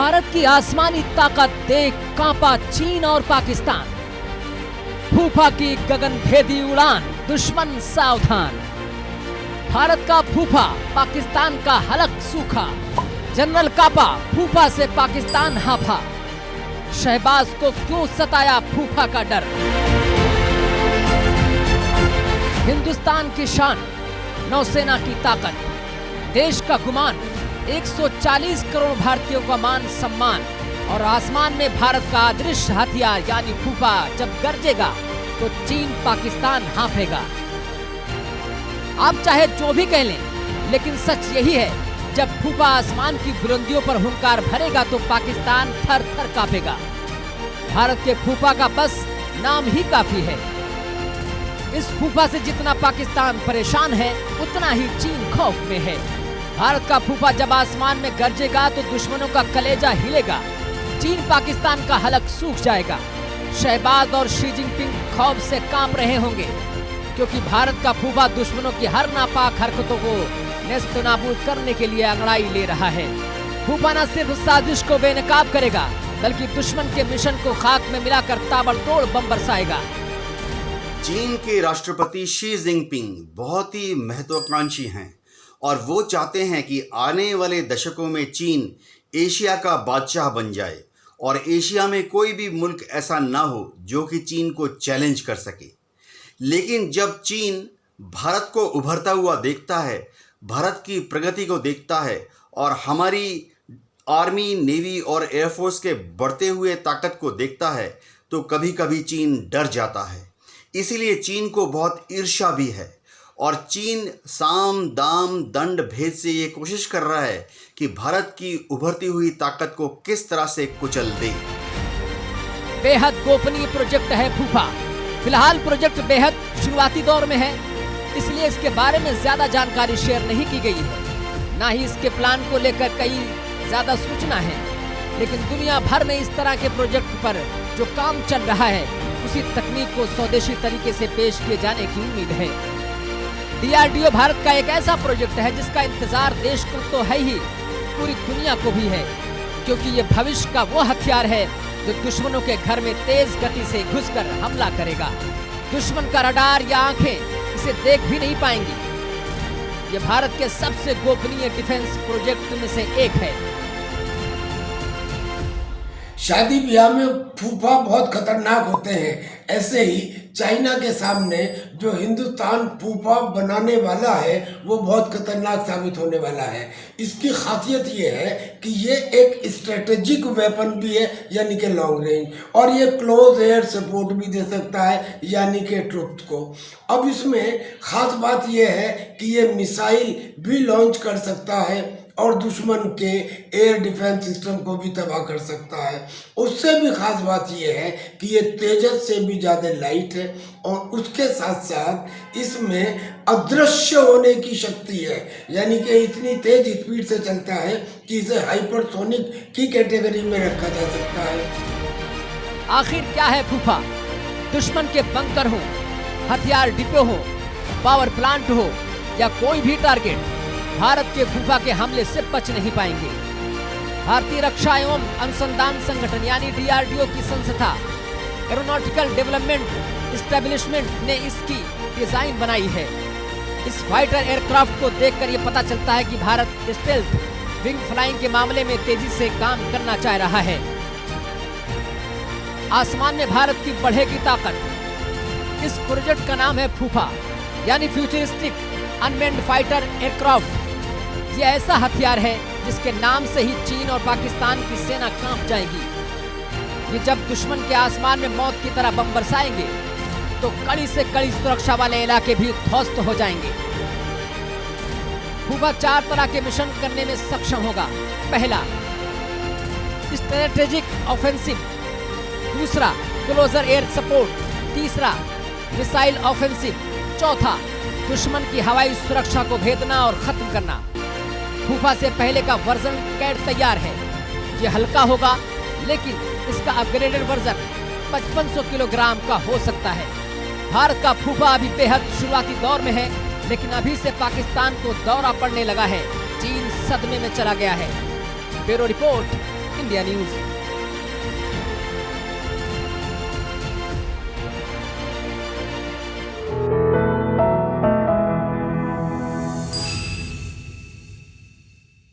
भारत की आसमानी ताकत देख कांपा चीन और पाकिस्तान। फूफा की गगनभेदी उड़ान, दुश्मन सावधान। भारत का फूफा, पाकिस्तान का हलक सूखा। जनरल कापा, फूफा से पाकिस्तान हाफा। शहबाज को क्यों सताया फूफा का डर। हिंदुस्तान की शान, नौसेना की ताकत, देश का गुमान, 140 करोड़ भारतीयों का मान सम्मान और आसमान में भारत का अदृश्य हथियार यानी फूफा जब गरजेगा तो चीन पाकिस्तान हाफेगा। आप चाहे जो भी कह लें, लेकिन सच यही है, जब फूफा आसमान की बुलंदियों पर हुंकार भरेगा तो पाकिस्तान थर थर कांपेगा। भारत के फूफा का बस नाम ही काफी है। इस फूफा से जितना पाकिस्तान परेशान है, उतना ही चीन खौफ में है। भारत का फूफा जब आसमान में गरजेगा तो दुश्मनों का कलेजा हिलेगा। चीन पाकिस्तान का हलक सूख जाएगा। शहबाज और शी जिनपिंग खौफ से कांप रहे होंगे, क्योंकि भारत का फूफा दुश्मनों की हर नापाक हरकतों को नेस्तनाबूद करने के लिए अंगड़ाई ले रहा है। फूफा न सिर्फ साजिश को बेनकाब करेगा, बल्कि दुश्मन के मिशन को खाक में मिलाकर ताबड़तोड़ बम बरसाएगा। चीन के राष्ट्रपति शी जिनपिंग बहुत ही महत्वाकांक्षी हैं और वो चाहते हैं कि आने वाले दशकों में चीन एशिया का बादशाह बन जाए और एशिया में कोई भी मुल्क ऐसा ना हो जो कि चीन को चैलेंज कर सके। लेकिन जब चीन भारत को उभरता हुआ देखता है, भारत की प्रगति को देखता है और हमारी आर्मी, नेवी और एयरफोर्स के बढ़ते हुए ताकत को देखता है, तो कभी कभी चीन डर जाता है। इसीलिए चीन को बहुत ईर्ष्या भी है और चीन साम दाम दंड भेद से ये कोशिश कर रहा है कि भारत की उभरती हुई ताकत को किस तरह से कुचल दे। बेहद गोपनीय प्रोजेक्ट है फूफा। फिलहाल प्रोजेक्ट बेहद शुरुआती दौर में है, इसलिए इसके बारे में ज्यादा जानकारी शेयर नहीं की गई है। ना ही इसके प्लान को लेकर कई ज्यादा सूचना है, लेकिन दुनिया भर में इस तरह के प्रोजेक्ट पर जो काम चल रहा है, उसी तकनीक को स्वदेशी तरीके से पेश किए जाने की उम्मीद है। DRDO भारत का एक ऐसा प्रोजेक्ट है जिसका इंतजार देश को तो है ही, पूरी दुनिया को भी है, क्योंकि ये भविष्य का वो हथियार है जो दुश्मनों के घर में तेज गति से घुसकर हमला करेगा। दुश्मन का रडार या आंखें इसे देख भी नहीं पाएंगी। ये भारत के सबसे गोपनीय डिफेंस प्रोजेक्ट में से एक है। शादी ब्याह में फूफा बहुत खतरनाक होते हैं। ऐसे ही चाइना के सामने जो हिंदुस्तान फूफा बनाने वाला है, वो बहुत खतरनाक साबित होने वाला है। इसकी खासियत ये है कि ये एक स्ट्रेटेजिक वेपन भी है, यानी कि लॉन्ग रेंज, और ये क्लोज एयर सपोर्ट भी दे सकता है, यानी कि ट्रुथ को। अब इसमें खास बात ये है कि ये मिसाइल भी लॉन्च कर सकता है और दुश्मन के एयर डिफेंस सिस्टम को भी तबाह कर सकता है। उससे भी खास बात यह है कि ये तेजस से भी ज़्यादा लाइट है और उसके साथ साथ इसमें अदृश्य होने की शक्ति है, यानी कि इतनी तेज स्पीड से चलता है कि इसे हाइपरसोनिक की कैटेगरी में रखा जा सकता है। आखिर क्या है फूफा? दुश्मन के बंकर हो, हथियार डिपो हो, पावर प्लांट हो या कोई भी टारगेट, भारत के फूफा के हमले से बच नहीं पाएंगे। भारतीय रक्षा एवं अनुसंधान संगठन यानी DRDO की संस्था एरोनॉटिकल डेवलपमेंट एस्टेब्लिशमेंट ने इसकी डिजाइन बनाई है। इस फाइटर एयरक्राफ्ट को देखकर यह पता चलता है कि भारत स्टेल्थ विंग फ्लाइंग के मामले में तेजी से काम करना चाह रहा है। आसमान में भारत की बढ़ेगी ताकत। इस प्रोजेक्ट का नाम है फूफा, यानी फ्यूचरिस्टिक अनमैन्ड फाइटर एयरक्राफ्ट। ये ऐसा हथियार है जिसके नाम से ही चीन और पाकिस्तान की सेना कांप जाएगी। ये जब दुश्मन के आसमान में मौत की तरह बम बरसाएंगे तो कड़ी से कड़ी सुरक्षा वाले इलाके भी ध्वस्त हो जाएंगे। फूफा 4 तरह के मिशन करने में सक्षम होगा। पहला, स्ट्रेटेजिक ऑफेंसिव। दूसरा, क्लोजर एयर सपोर्ट। तीसरा, मिसाइल ऑफेंसिव। चौथा, दुश्मन की हवाई सुरक्षा को भेदना और खत्म करना। फूफा से पहले का वर्जन कैट तैयार है। ये हल्का होगा, लेकिन इसका अपग्रेडेड वर्जन 5500 किलोग्राम का हो सकता है। भारत का फूफा अभी बेहद शुरुआती दौर में है, लेकिन अभी से पाकिस्तान को दौरा पड़ने लगा है। चीन सदमे में चला गया है। Bureau report, India news.